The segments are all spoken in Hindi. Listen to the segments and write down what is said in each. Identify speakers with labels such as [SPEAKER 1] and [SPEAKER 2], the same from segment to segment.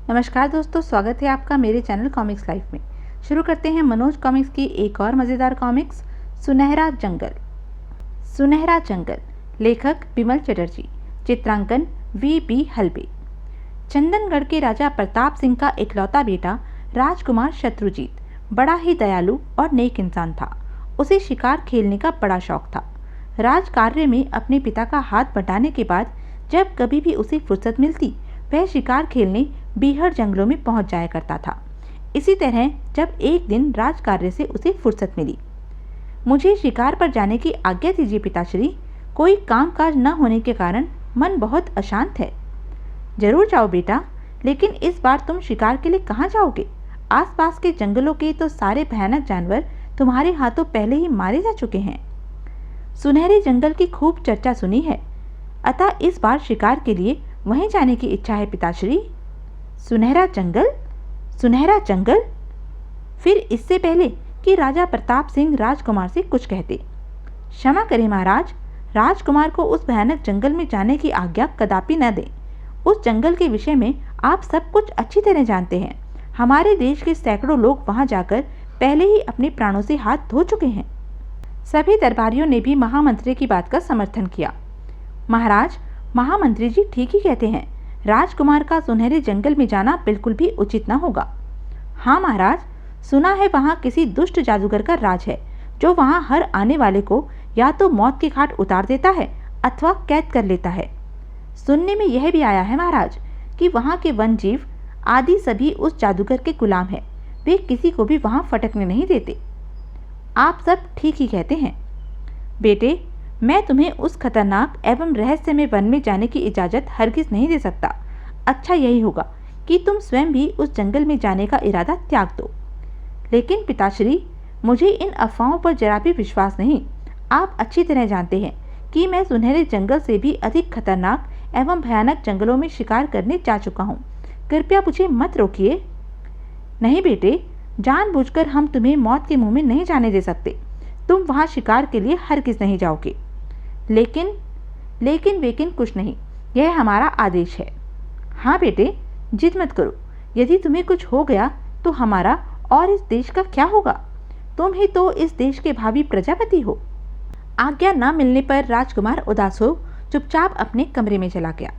[SPEAKER 1] नमस्कार दोस्तों, स्वागत है आपका मेरे चैनल कॉमिक्स लाइफ में। शुरू करते हैं मनोज कॉमिक्स की एक और मज़ेदार कॉमिक्स, सुनहरा जंगल। सुनहरा जंगल, लेखक बिमल चटर्जी, चित्रांकन वी हल्बे। चंदनगढ़ के राजा प्रताप सिंह का इकलौता बेटा राजकुमार शत्रुजीत बड़ा ही दयालु और नेक इंसान था। उसे शिकार खेलने का बड़ा शौक था। राज कार्य में अपने पिता का हाथ बटाने के बाद जब कभी भी उसे फुर्सत मिलती, वह शिकार खेलने बीहड़ जंगलों में पहुंच जाया करता था। इसी तरह जब एक दिन राज कार्य से उसे फुर्सत मिली, मुझे शिकार पर जाने की आज्ञा दीजिए पिताश्री, कोई काम काज न होने के कारण मन बहुत अशांत है। जरूर जाओ बेटा, लेकिन इस बार तुम शिकार के लिए कहाँ जाओगे? आसपास के जंगलों के तो सारे भयानक जानवर तुम्हारे हाथों पहले ही मारे जा चुके हैं। सुनहरे जंगल की खूब चर्चा सुनी है, अतः इस बार शिकार के लिए वहीं जाने की इच्छा है पिताश्री। सुनहरा जंगल? सुनहरा जंगल? फिर इससे पहले कि राजा प्रताप सिंह राजकुमार से कुछ कहते, क्षमा करें महाराज, राजकुमार को उस भयानक जंगल में जाने की आज्ञा कदापि न दें। उस जंगल के विषय में आप सब कुछ अच्छी तरह जानते हैं। हमारे देश के सैकड़ों लोग वहां जाकर पहले ही अपने प्राणों से हाथ धो चुके हैं। सभी दरबारियों ने भी महामंत्री की बात का समर्थन किया। महाराज, महामंत्री जी ठीक ही कहते हैं, राजकुमार का सुनहरे जंगल में जाना बिल्कुल भी उचित न होगा। हाँ महाराज, सुना है वहाँ किसी दुष्ट जादूगर का राज है, जो वहाँ हर आने वाले को या तो मौत की घाट उतार देता है अथवा कैद कर लेता है। सुनने में यह भी आया है महाराज कि वहाँ के वन जीव आदि सभी उस जादूगर के गुलाम है, वे किसी को भी वहाँ फटकने नहीं देते। आप सब ठीक ही कहते हैं बेटे, मैं तुम्हें उस खतरनाक एवं रहस्यमय वन में जाने की इजाज़त हरगिज़ नहीं दे सकता। अच्छा यही होगा कि तुम स्वयं भी उस जंगल में जाने का इरादा त्याग दो। लेकिन पिताश्री, मुझे इन अफवाहों पर जरा भी विश्वास नहीं। आप अच्छी तरह जानते हैं कि मैं सुनहरे जंगल से भी अधिक खतरनाक एवं भयानक जंगलों में शिकार करने जा चुका हूँ। कृपया मुझे मत रोकिए। नहीं बेटे, जानबूझकर हम तुम्हें मौत के मुँह में नहीं जाने दे सकते। तुम वहाँ शिकार के लिए हरगिज़ नहीं जाओगे। लेकिन कुछ नहीं, यह हमारा आदेश है। हाँ बेटे, जिद मत करो। यदि तुम्हें कुछ हो गया तो हमारा और इस देश का क्या होगा? तुम ही तो इस देश के भावी प्रजापति हो। आज्ञा न मिलने पर राजकुमार उदास हो चुपचाप अपने कमरे में चला गया।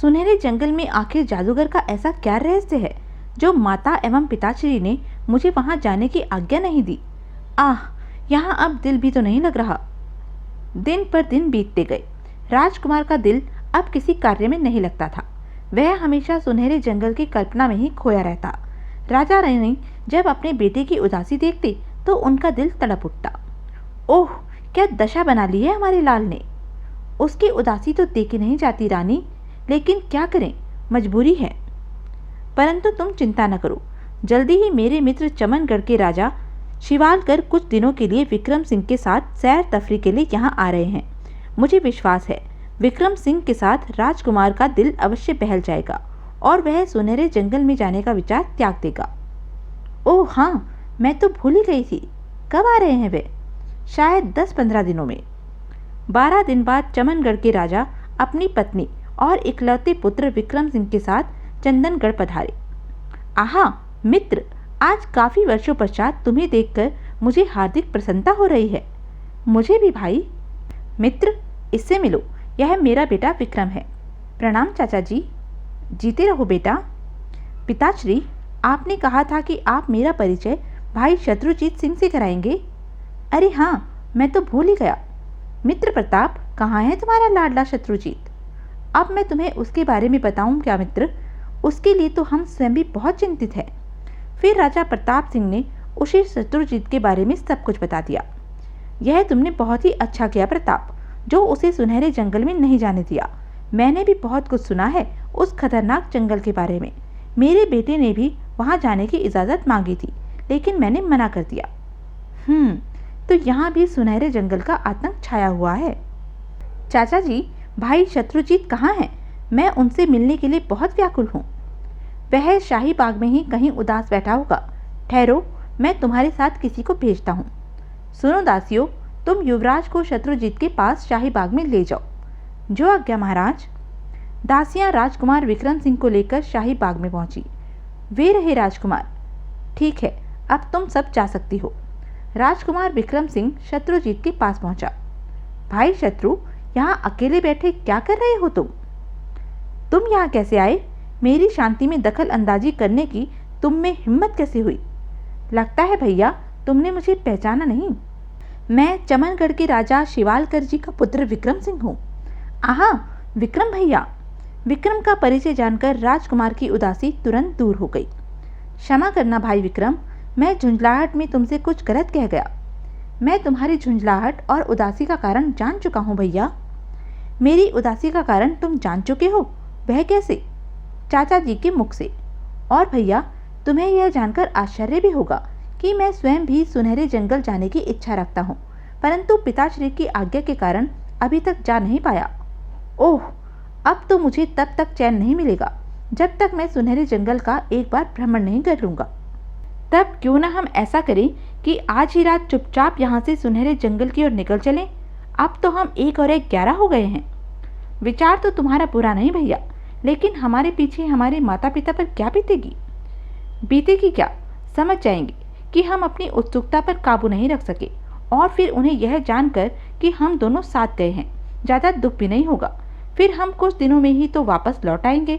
[SPEAKER 1] सुनहरे जंगल में आखिर जादूगर का ऐसा क्या रहस्य है जो माता एवं पिताश्री ने मुझे वहां जाने की आज्ञा नहीं दी? यहाँ अब दिल भी तो नहीं लग रहा। दिन पर दिन बीतते गए। राजकुमार का दिल अब किसी कार्य में नहीं लगता था। वह हमेशा सुनहरे जंगल की कल्पना में ही खोया रहता। राजा रानी जब अपने बेटे की उदासी देखते तो उनका दिल तड़प उठता। ओह, क्या दशा बना ली है हमारे लाल ने। उसकी उदासी तो देखी नहीं जाती रानी, लेकिन क्या करें, मजबूरी है। परंतु तुम चिंता न करो, जल्दी ही मेरे मित्र चमनगढ़ के राजा शिवालकर कुछ दिनों के लिए विक्रम सिंह के साथ सैर तफरी के लिए यहाँ आ रहे हैं। मुझे विश्वास है विक्रम सिंह के साथ राजकुमार का दिल अवश्य बहल जाएगा और वह सुनहरे जंगल में जाने का विचार त्याग देगा। ओह हाँ, मैं तो भूल ही गई थी। कब आ रहे हैं वे? शायद 10-15 दिनों में। 12 दिन बाद चमनगढ़ के राजा अपनी पत्नी और इकलौते पुत्र विक्रम सिंह के साथ चंदनगढ़ पधारे। आहा मित्र, आज काफ़ी वर्षों पश्चात तुम्हें देखकर मुझे हार्दिक प्रसन्नता हो रही है। मुझे भी भाई। मित्र, इससे मिलो, यह मेरा बेटा विक्रम है। प्रणाम चाचा जी। जीते रहो बेटा। पिताश्री, आपने कहा था कि आप मेरा परिचय भाई शत्रुजीत सिंह से कराएंगे। अरे हाँ, मैं तो भूल ही गया। मित्र प्रताप, कहाँ है तुम्हारा लाडला शत्रुजीत? अब मैं तुम्हें उसके बारे में बताऊं क्या मित्र? उसके लिए तो हम स्वयं भी बहुत चिंतित हैं। फिर राजा प्रताप सिंह ने उसे शत्रुजीत के बारे में सब कुछ बता दिया। यह तुमने बहुत ही अच्छा किया प्रताप, जो उसे सुनहरे जंगल में नहीं जाने दिया। मैंने भी बहुत कुछ सुना है उस खतरनाक जंगल के बारे में। मेरे बेटे ने भी वहां जाने की इजाज़त मांगी थी, लेकिन मैंने मना कर दिया। तो यहाँ भी सुनहरे जंगल का आतंक छाया हुआ है। चाचा जी, भाई शत्रुजीत कहाँ हैं? मैं उनसे मिलने के लिए बहुत व्याकुल हूँ। वह शाही बाग में ही कहीं उदास बैठा होगा। ठहरो, मैं तुम्हारे साथ किसी को भेजता हूँ। सुनो दासियों, तुम युवराज को शत्रुजीत के पास शाही बाग में ले जाओ। जो आज्ञा महाराज। दासियां राजकुमार विक्रम सिंह को लेकर शाही बाग में पहुंची। वे रहे राजकुमार। ठीक है, अब तुम सब जा सकती हो। राजकुमार विक्रम सिंह शत्रुजीत के पास पहुंचा। भाई शत्रु, यहाँ अकेले बैठे क्या कर रहे हो तुम? तुम यहाँ कैसे आए? मेरी शांति में दखल अंदाजी करने की तुम में हिम्मत कैसे हुई? लगता है भैया तुमने मुझे पहचाना नहीं। मैं चमनगढ़ के राजा शिवालकर जी का पुत्र विक्रम सिंह हूँ। आहा, विक्रम भैया। विक्रम का परिचय जानकर राजकुमार की उदासी तुरंत दूर हो गई। क्षमा करना भाई विक्रम, मैं झुंझलाहट में तुमसे कुछ गलत कह गया। मैं तुम्हारी झुंझलाहट और उदासी का कारण जान चुका हूँ भैया। मेरी उदासी का कारण तुम जान चुके हो? वह कैसे? चाचा जी के मुख से। और भैया, तुम्हें यह जानकर आश्चर्य भी होगा कि मैं स्वयं भी सुनहरे जंगल जाने की इच्छा रखता हूँ, परंतु पिताश्री की आज्ञा के कारण अभी तक जा नहीं पाया। ओह, अब तो मुझे तब तक चैन नहीं मिलेगा जब तक मैं सुनहरे जंगल का एक बार भ्रमण नहीं कर लूँगा। तब क्यों ना हम ऐसा करें कि आज ही रात चुपचाप यहाँ से सुनहरे जंगल की ओर निकल चलें। अब तो हम 1 और 1 11 हो गए हैं। विचार तो तुम्हारा बुरा नहीं भैया, लेकिन हमारे पीछे हमारे माता पिता पर क्या बीतेगी? बीतेगी क्या? समझ जाएंगे कि हम अपनी उत्सुकता पर काबू नहीं रख सके, और फिर उन्हें यह जानकर कि हम दोनों साथ गए हैं ज़्यादा दुख भी नहीं होगा। फिर हम कुछ दिनों में ही तो वापस लौट आएंगे।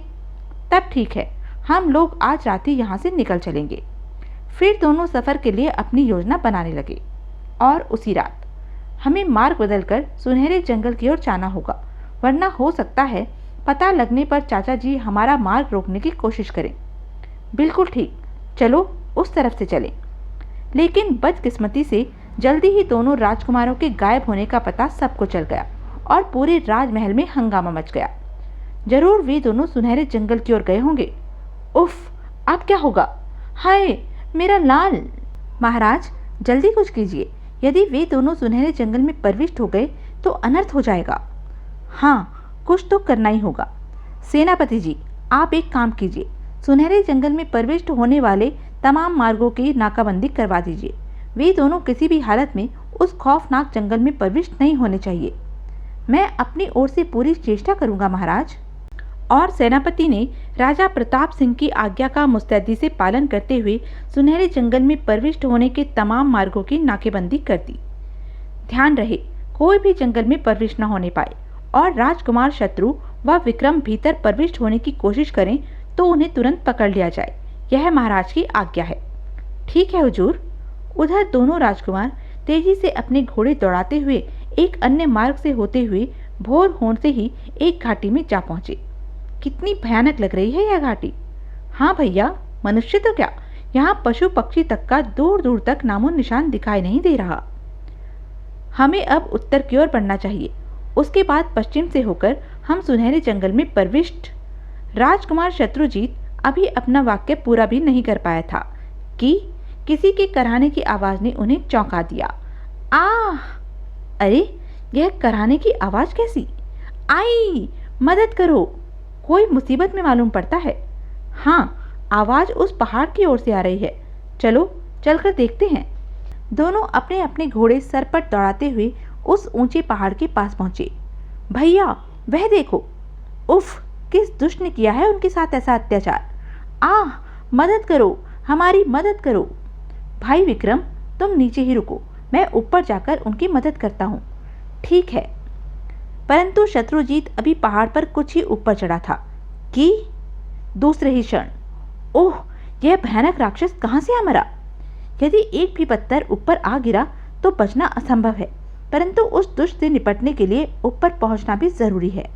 [SPEAKER 1] तब ठीक है, हम लोग आज रात ही यहाँ से निकल चलेंगे। फिर दोनों सफ़र के लिए अपनी योजना बनाने लगे, और उसी रात हमें मार्ग बदलकर सुनहरे जंगल की ओर जाना होगा, वरना हो सकता है पता लगने पर चाचा जी हमारा मार्ग रोकने की कोशिश करें। बिल्कुल ठीक, चलो उस तरफ से चलें। लेकिन बदकिस्मती से जल्दी ही दोनों राजकुमारों के गायब होने का पता सबको चल गया और पूरे राजमहल में हंगामा मच गया। जरूर वे दोनों सुनहरे जंगल की ओर गए होंगे। उफ, अब क्या होगा? हाय मेरा लाल! महाराज, जल्दी कुछ कीजिए। यदि वे दोनों सुनहरे जंगल में प्रविष्ट हो गए तो अनर्थ हो जाएगा। हाँ, कुछ तो करना ही होगा। सेनापति जी, आप एक काम कीजिए, सुनहरे जंगल में प्रविष्ट होने वाले तमाम मार्गों की नाकाबंदी करवा दीजिए। वे दोनों किसी भी हालत में उस खौफनाक जंगल में प्रविष्ट नहीं होने चाहिए। मैं अपनी ओर से पूरी चेष्टा करूंगा महाराज। और सेनापति ने राजा प्रताप सिंह की आज्ञा का मुस्तैदी से पालन करते हुए सुनहरे जंगल में प्रविष्ट होने के तमाम मार्गों की नाकेबंदी कर दी। ध्यान रहे, कोई भी जंगल में प्रविष्ट न होने पाए, और राजकुमार शत्रु व विक्रम भीतर प्रविष्ट होने की कोशिश करें तो उन्हें तुरंत पकड़ लिया जाए। यह महाराज की आज्ञा है। ठीक है हुजूर। उधर दोनों राजकुमार तेजी से अपने घोड़े दौड़ाते हुए एक अन्य मार्ग से होते हुए भोर होते ही एक घाटी में जा पहुंचे। कितनी भयानक लग रही है यह घाटी। हाँ भैया, मनुष्य तो क्या, यहाँ पशु पक्षी तक का दूर दूर तक नामो निशान दिखाई नहीं दे रहा। हमें अब उत्तर की ओर बढ़ना चाहिए, उसके बाद पश्चिम से होकर हम सुनहरे जंगल में प्रविष्ट। राजकुमार शत्रुजीत अभी अपना वाक्य पूरा भी नहीं कर पाया था कि किसी के कराहने की आवाज ने उन्हें चौंका दिया। आह! अरे, यह कराहने की आवाज कैसी? आई, मदद करो, कोई मुसीबत में मालूम पड़ता है। हाँ, आवाज उस पहाड़ की ओर से आ रही है। चलो चलकर देखते हैं। दोनों अपने अपने घोड़े सरपट दौड़ाते हुए उस ऊंचे पहाड़ के पास पहुंचे। भैया, वह देखो! उफ, किस दुष्ट ने किया है उनके साथ ऐसा अत्याचार। आह, मदद करो, हमारी मदद करो। भाई विक्रम, तुम नीचे ही रुको, मैं ऊपर जाकर उनकी मदद करता हूँ। ठीक है। परंतु शत्रुजीत अभी पहाड़ पर कुछ ही ऊपर चढ़ा था कि दूसरे ही क्षण, ओह, यह भयानक राक्षस कहाँ से आ मरा? यदि एक भी पत्थर ऊपर आ गिरा तो बचना असंभव है, परंतु उस दुष्ट से निपटने के लिए ऊपर पहुंचना भी जरूरी है।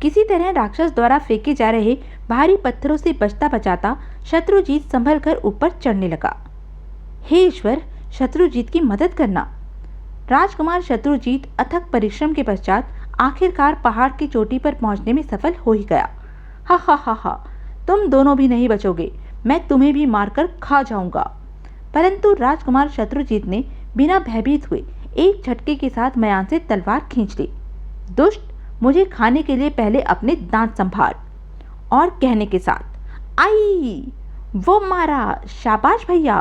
[SPEAKER 1] किसी तरह राक्षस द्वारा फेंके जा रहे भारी पत्थरों से बचता बचाता शत्रुजीत संभल कर ऊपर चढ़ने लगा। हे ईश्वर, शत्रुजीत की मदद करना। राजकुमार शत्रुजीत अथक परिश्रम के पश्चात आखिरकार पहाड़ की चोटी पर पहुंचने में सफल हो ही गया। हा हा हा हा, तुम दोनों भी नहीं बचोगे, मैं तुम्हें भी मारकर खा जाऊंगा। परंतु राजकुमार शत्रुजीत ने बिना भयभीत हुए एक झटके के साथ म्यान से तलवार खींच ली। दुष्ट, मुझे खाने के लिए पहले अपने दांत संभाल। और कहने के साथ आई, वो मारा, शाबाश भैया।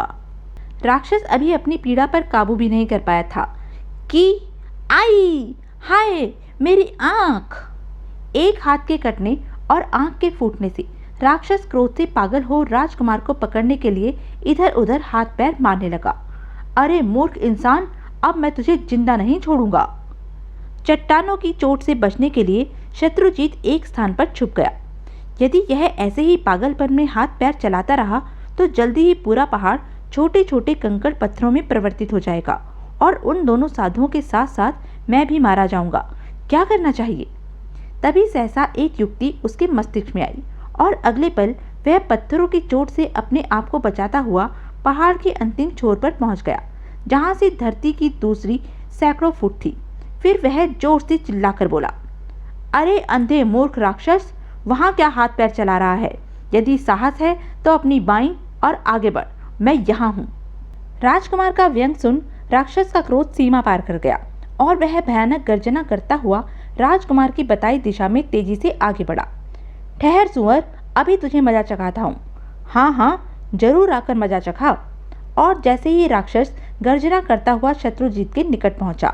[SPEAKER 1] राक्षस अभी अपनी पीड़ा पर काबू भी नहीं कर पाया था कि आई, हाय मेरी आंख। एक हाथ के कटने और आंख के फूटने से राक्षस क्रोध से पागल हो राजकुमार को पकड़ने के लिए इधर उधर हाथ पैर मारने लगा। अरे मूर्ख इंसान, अब मैं तुझे जिंदा नहीं छोड़ूंगा। चट्टानों की चोट से बचने के लिए शत्रुजीत एक स्थान पर छुप गया। यदि यह ऐसे ही पागलपन में हाथ पैर चलाता रहा तो जल्दी ही पूरा पहाड़ छोटे छोटे कंकड़ पत्थरों में परिवर्तित हो जाएगा और उन दोनों साधुओं के साथ साथ मैं भी मारा जाऊंगा। क्या करना चाहिए? तभी सहसा एक युक्ति उसके मस्तिष्क में आई और अगले पल वह पत्थरों की चोट से अपने आप को बचाता हुआ पहाड़ के अंतिम छोर पर पहुंच गया, जहां से धरती की दूसरी सैकड़ों फुट थी। फिर वह जोर से चिल्लाकर बोला, अरे अंधे मूर्ख राक्षस, वहां क्या हाथ पैर चला रहा है? यदि साहस है तो अपनी बाईं और आगे बढ़, मैं यहाँ हूँ। राजकुमार का व्यंग सुन राक्षस का क्रोध सीमा पार कर गया और वह भयानक गर्जना करता हुआ राजकुमार की बताई दिशा में तेजी से आगे बढ़ा। ठहर सुअर, अभी तुझे मजा चखाता हूँ। हाँ हाँ, जरूर आकर मजा चखा। और जैसे ही राक्षस गर्जना करता हुआ शत्रुजीत के निकट पहुंचा,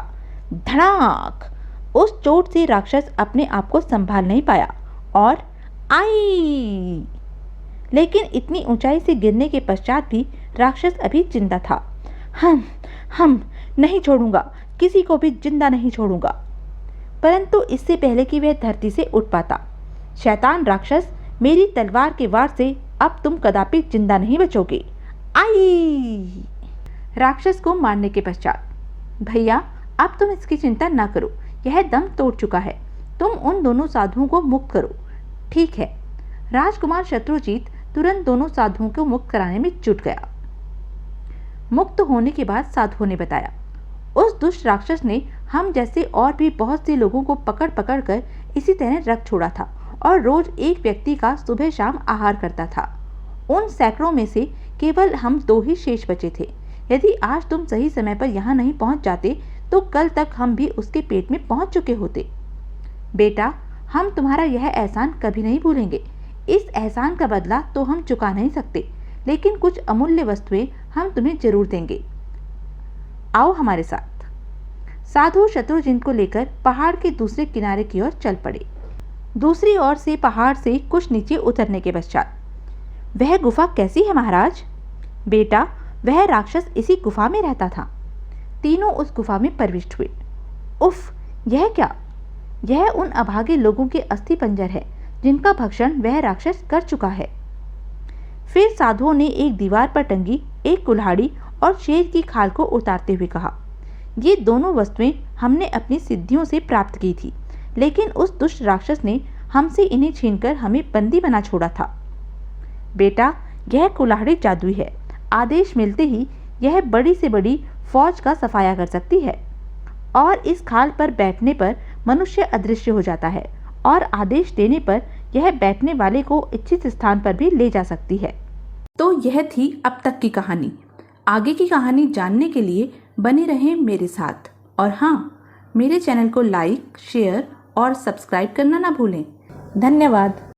[SPEAKER 1] धड़ाक! उस चोट से राक्षस अपने आप को संभाल नहीं पाया और आई! लेकिन इतनी ऊंचाई से गिरने के पश्चात भी राक्षस अभी जिंदा था। हम नहीं छोड़ूंगा, किसी को भी जिंदा नहीं छोड़ूंगा। परंतु इससे पहले कि वह धरती से उठ पाता, शैतान राक्षस, मेरी तलवार के वार से अब तुम कदापि जिंदा नहीं बचोगे। आई! राक्षस को मारने के पश्चात, भैया अब तुम इसकी चिंता न करो, यह दम तोड़ चुका है। तुम उन दोनों साधुओं को मुक्त करो। ठीक है। राजकुमार शत्रुजीत तुरंत दोनों साधुओं को मुक्त कराने में जुट गया। मुक्त होने के बाद साधुओं ने बताया, उस दुष्ट राक्षस ने हम जैसे और भी बहुत से लोगों को पकड़ पकड़ कर इसी तरह रख छोड़ा था और रोज एक व्यक्ति का सुबह शाम आहार करता था। उन सैकड़ों में से केवल हम 2 ही शेष बचे थे। यदि आज तुम सही समय पर यहाँ नहीं पहुँच जाते तो कल तक हम भी उसके पेट में पहुँच चुके होते। बेटा, हम तुम्हारा यह एहसान कभी नहीं भूलेंगे। इस एहसान का बदला तो हम चुका नहीं सकते, लेकिन कुछ अमूल्य वस्तुएं हम तुम्हें जरूर देंगे। आओ हमारे साथ। साधु शत्रुजीत को लेकर पहाड़ के दूसरे किनारे की ओर चल पड़े। दूसरी ओर से पहाड़ से कुछ नीचे उतरने के पश्चात, वह गुफा कैसी है महाराज? बेटा, वह राक्षस इसी गुफा में रहता था। तीनों उस गुफा में प्रविष्ट हुए। उफ, यह क्या? यह उन अभागे लोगों के अस्थि पंजर है जिनका भक्षण वह राक्षस कर चुका है। फिर साधुओं ने एक दीवार पर टंगी एक कुल्हाड़ी और शेर की खाल को उतारते हुए कहा, ये दोनों वस्तुएं हमने अपनी सिद्धियों से प्राप्त की थी, लेकिन उस दुष्ट राक्षस ने हमसे इन्हें छीनकर हमें बंदी बना छोड़ा था। बेटा, यह कुल्हाड़ी जादुई है। आदेश मिलते ही यह बड़ी से बड़ी फौज का सफाया कर सकती है और इस खाल पर बैठने पर मनुष्य अदृश्य हो जाता है और आदेश देने पर यह बैठने वाले को इच्छित स्थान पर भी ले जा सकती है। तो यह थी अब तक की कहानी। आगे की कहानी जानने के लिए बने रहें मेरे साथ और हाँ, मेरे चैनल को लाइक, शेयर और सब्सक्राइब करना ना भूलें। धन्यवाद।